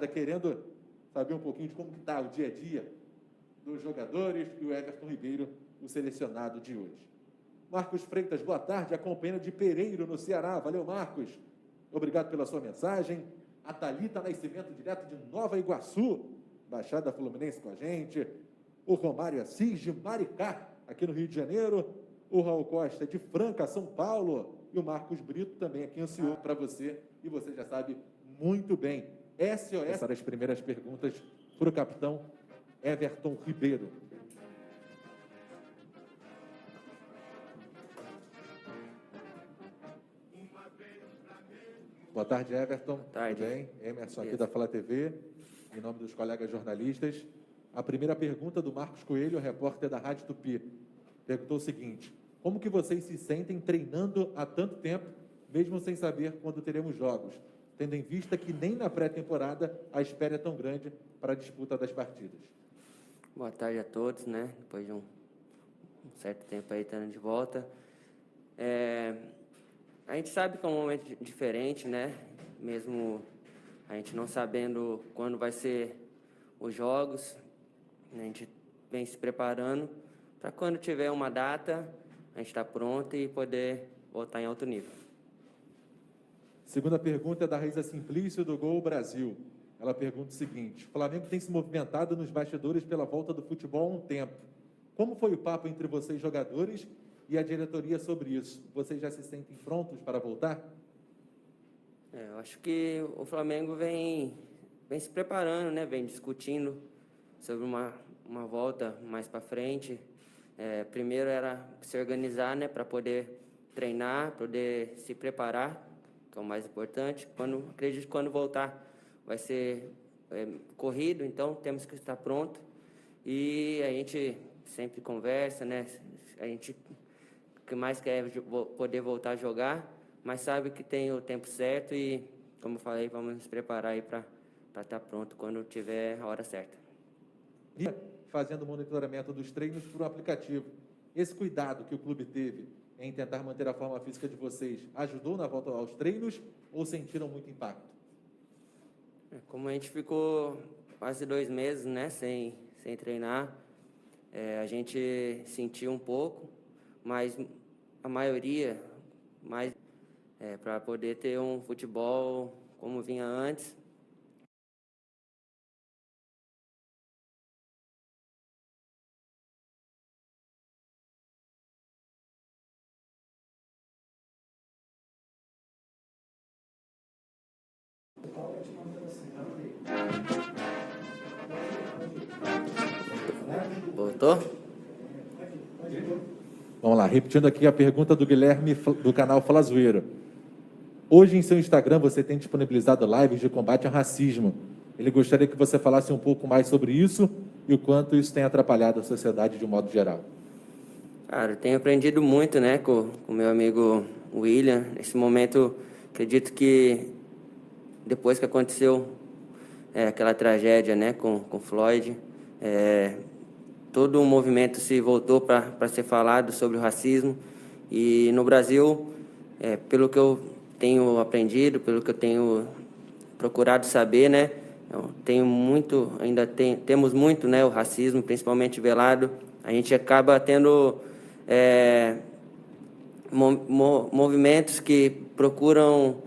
bancada, querendo saber um pouquinho de como está o dia a dia dos jogadores e o Everton Ribeiro, o selecionado de hoje. Marcos Freitas, boa tarde, acompanhando de Pereiro, no Ceará. Valeu, Marcos. Obrigado pela sua mensagem. A Thalita Nascimento, direto de Nova Iguaçu, Baixada Fluminense com a gente. O Romário Assis, de Maricá, aqui no Rio de Janeiro. O Raul Costa, de Franca, São Paulo. E o Marcos Brito, também aqui ansioso para você. E você já sabe muito bem. SOS para as primeiras perguntas para o capitão Everton Ribeiro. Boa tarde, Everton. Boa tarde. Tudo bem? Emerson aqui da Fala TV, em nome dos colegas jornalistas. A primeira pergunta do Marcos Coelho, repórter da Rádio Tupi, perguntou o seguinte: como que vocês se sentem treinando há tanto tempo, mesmo sem saber quando teremos jogos, tendo em vista que nem na pré-temporada a espera é tão grande para a disputa das partidas? Boa tarde a todos, né? Depois de um certo tempo aí estando de volta. A gente sabe que é um momento diferente, né? Mesmo a gente não sabendo quando vai ser os jogos, a gente vem se preparando para quando tiver uma data, a gente estar pronto e poder voltar em alto nível. Segunda pergunta é da Raíssa Simplício, do Gol Brasil. Ela pergunta o seguinte: o Flamengo tem se movimentado nos bastidores pela volta do futebol há um tempo. Como foi o papo entre vocês, jogadores, e a diretoria sobre isso? Vocês já se sentem prontos para voltar? Eu acho que o Flamengo vem se preparando, né? Vem discutindo sobre uma volta mais para frente. Primeiro era se organizar, né? Para poder treinar, poder se preparar, que é o mais importante. Acredito que quando voltar vai ser corrido, então temos que estar pronto. E a gente sempre conversa, né? A gente que mais quer poder voltar a jogar, mas sabe que tem o tempo certo e, como eu falei, vamos nos preparar aí para estar pronto quando tiver a hora certa. E fazendo monitoramento dos treinos por um aplicativo. Esse cuidado que o clube teve em tentar manter a forma física de vocês ajudou na volta aos treinos ou sentiram muito impacto? Como a gente ficou quase 2 meses, né, sem treinar, a gente sentiu um pouco, mas a maioria, para poder ter um futebol como vinha antes. Voltou? Vamos lá, repetindo aqui a pergunta do Guilherme, do canal Fala Zoeira. Hoje, em seu Instagram, você tem disponibilizado lives de combate ao racismo. Ele gostaria que você falasse um pouco mais sobre isso e o quanto isso tem atrapalhado a sociedade de um modo geral. Cara, eu tenho aprendido muito, né, com o meu amigo William. Nesse momento, acredito que depois que aconteceu aquela tragédia, né, com Floyd, todo o movimento se voltou para ser falado sobre o racismo. E no Brasil, pelo que eu tenho aprendido, pelo que eu tenho procurado saber, né, temos muito, né, o racismo, principalmente velado. A gente acaba tendo movimentos que procuram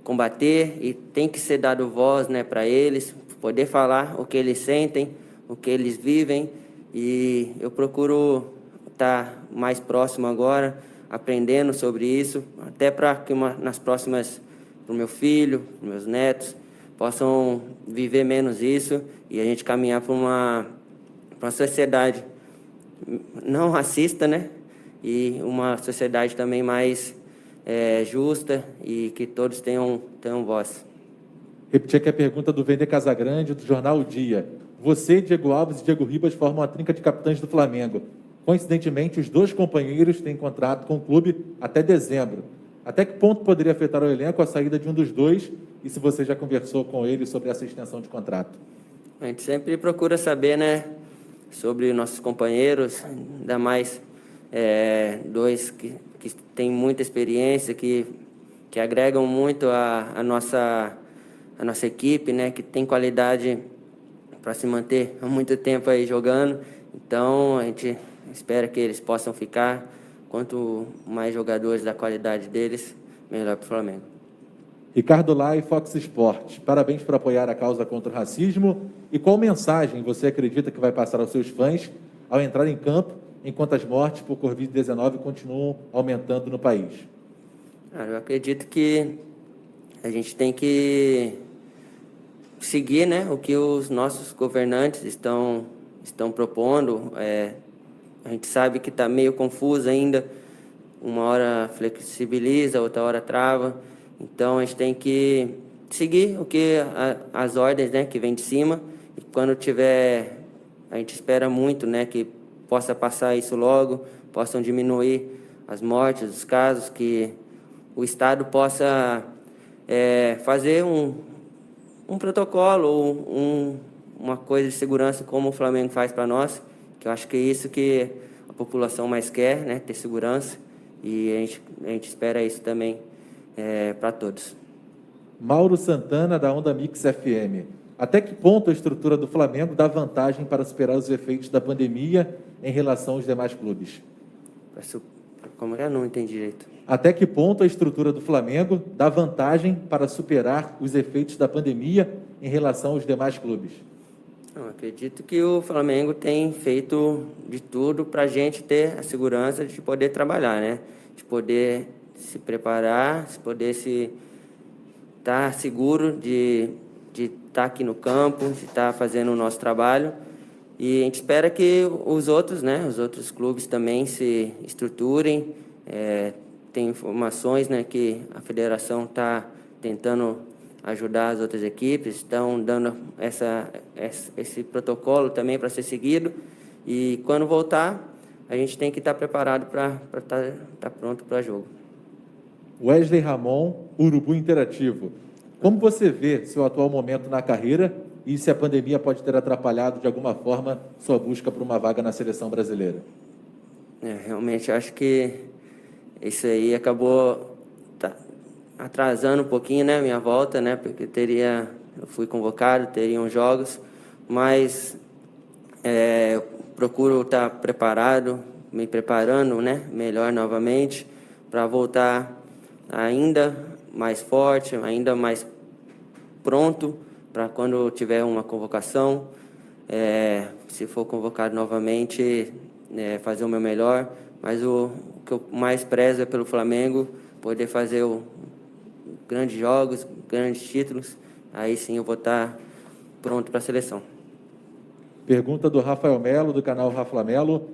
combater e tem que ser dado voz, né, para eles, poder falar o que eles sentem, o que eles vivem. E eu procuro estar mais próximo agora, aprendendo sobre isso, até para que nas próximas, para o meu filho, para meus netos, possam viver menos isso e a gente caminhar para uma sociedade não racista, né? E uma sociedade também mais justa e que todos tenham voz. Repetir aqui a pergunta do Vender Casagrande, do jornal O Dia. Você, Diego Alves e Diego Ribas formam a trinca de capitães do Flamengo. Coincidentemente, os dois companheiros têm contrato com o clube até dezembro. Até que ponto poderia afetar o elenco a saída de um dos dois? E se você já conversou com ele sobre essa extensão de contrato? A gente sempre procura saber, né, sobre nossos companheiros, ainda mais dois que têm muita experiência, que agregam muito a a nossa equipe, né, que tem qualidade para se manter há muito tempo aí jogando. Então, a gente espera que eles possam ficar. Quanto mais jogadores da qualidade deles, melhor para o Flamengo. Ricardo Lai, Fox Sports. Parabéns por apoiar a causa contra o racismo. E qual mensagem você acredita que vai passar aos seus fãs ao entrar em campo, enquanto as mortes por Covid-19 continuam aumentando no país? Eu acredito que a gente tem que seguir, né, o que os nossos governantes estão propondo. A gente sabe que está meio confuso ainda. Uma hora flexibiliza, outra hora trava. Então, a gente tem que seguir o que as ordens, né, que vem de cima. E quando tiver, a gente espera muito, né, que possa passar isso logo, possam diminuir as mortes, os casos, que o Estado possa fazer um protocolo ou uma coisa de segurança como o Flamengo faz para nós, que eu acho que é isso que a população mais quer, né, ter segurança, e a gente espera isso também para todos. Mauro Santana, da Onda Mix FM. Até que ponto a estrutura do Flamengo dá vantagem para superar os efeitos da pandemia em relação aos demais clubes? Como é? Eu não entendi direito. Até que ponto a estrutura do Flamengo dá vantagem para superar os efeitos da pandemia em relação aos demais clubes? Eu acredito que o Flamengo tem feito de tudo para a gente ter a segurança de poder trabalhar, né? De poder se preparar, de poder estar seguro de estar aqui no campo, de estar fazendo o nosso trabalho. E a gente espera que os outros, né, os outros clubes também se estruturem. Tem informações, né, que a federação está tentando ajudar as outras equipes, estão dando esse protocolo também para ser seguido. E quando voltar, a gente tem que estar preparado para estar pronto para jogo. Wesley Ramon, Urubu Interativo. Como você vê seu atual momento na carreira e se a pandemia pode ter atrapalhado de alguma forma sua busca por uma vaga na seleção brasileira? Realmente, acho que isso aí acabou atrasando um pouquinho, né, minha volta, né, porque eu fui convocado, teriam jogos, mas eu procuro estar preparado, me preparando, né, melhor novamente, para voltar ainda mais forte, ainda mais pronto para quando tiver uma convocação, se for convocado novamente, fazer o meu melhor. Mas o que eu mais prezo é pelo Flamengo, poder fazer grandes jogos, grandes títulos. Aí sim eu vou estar pronto para a seleção. Pergunta do Rafael Melo, do canal Rafa Melo.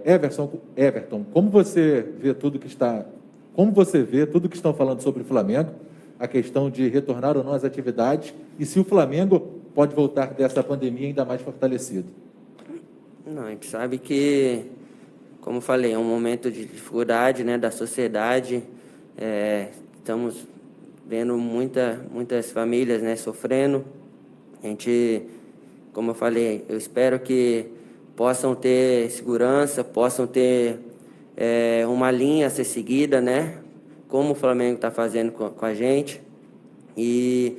Everton, como você vê tudo que estão falando sobre o Flamengo, a questão de retornar ou não às atividades, e se o Flamengo pode voltar dessa pandemia ainda mais fortalecido? Não, a gente sabe que, como eu falei, é um momento de dificuldade, né, da sociedade. Estamos vendo muitas famílias, né, sofrendo. A gente, como eu falei, eu espero que possam ter segurança, possam ter uma linha a ser seguida, né, como o Flamengo está fazendo com a gente. E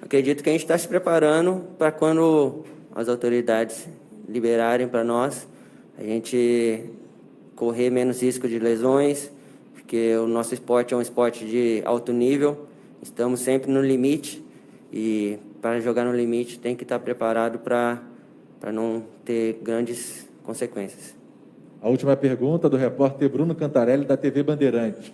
acredito que a gente está se preparando para quando as autoridades liberarem para nós, a gente correr menos risco de lesões, porque o nosso esporte é um esporte de alto nível, estamos sempre no limite, e para jogar no limite tem que estar preparado para não ter grandes consequências. A última pergunta do repórter Bruno Cantarelli, da TV Bandeirantes.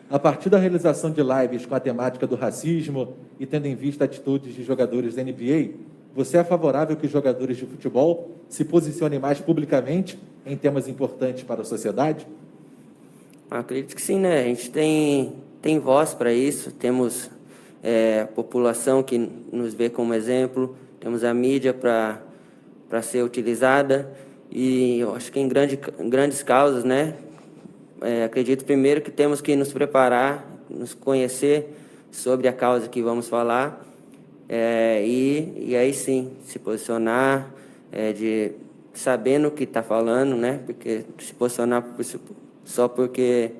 A partir da realização de lives com a temática do racismo e tendo em vista atitudes de jogadores da NBA, você é favorável que os jogadores de futebol se posicionem mais publicamente em temas importantes para a sociedade? Acredito que sim, né? A gente tem voz para isso, temos a população que nos vê como exemplo, temos a mídia para ser utilizada, e eu acho que em grandes causas, né? Acredito primeiro que temos que nos preparar, nos conhecer sobre a causa que vamos falar, e aí sim se posicionar, sabendo o que está falando, né? Porque se posicionar só porque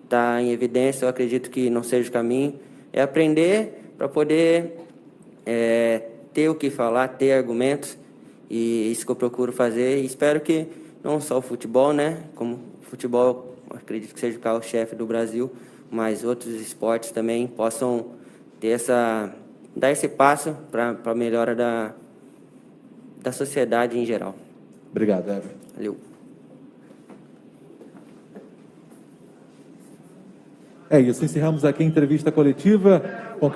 está em evidência, eu acredito que não seja o caminho. É aprender para poder ter o que falar, ter argumentos, e isso que eu procuro fazer. E espero que não só o futebol, né, como o futebol, acredito que seja o carro-chefe do Brasil, mas outros esportes também possam ter dar esse passo para a melhora da sociedade em geral. Obrigado, Everton. Valeu. É isso, encerramos aqui a entrevista coletiva com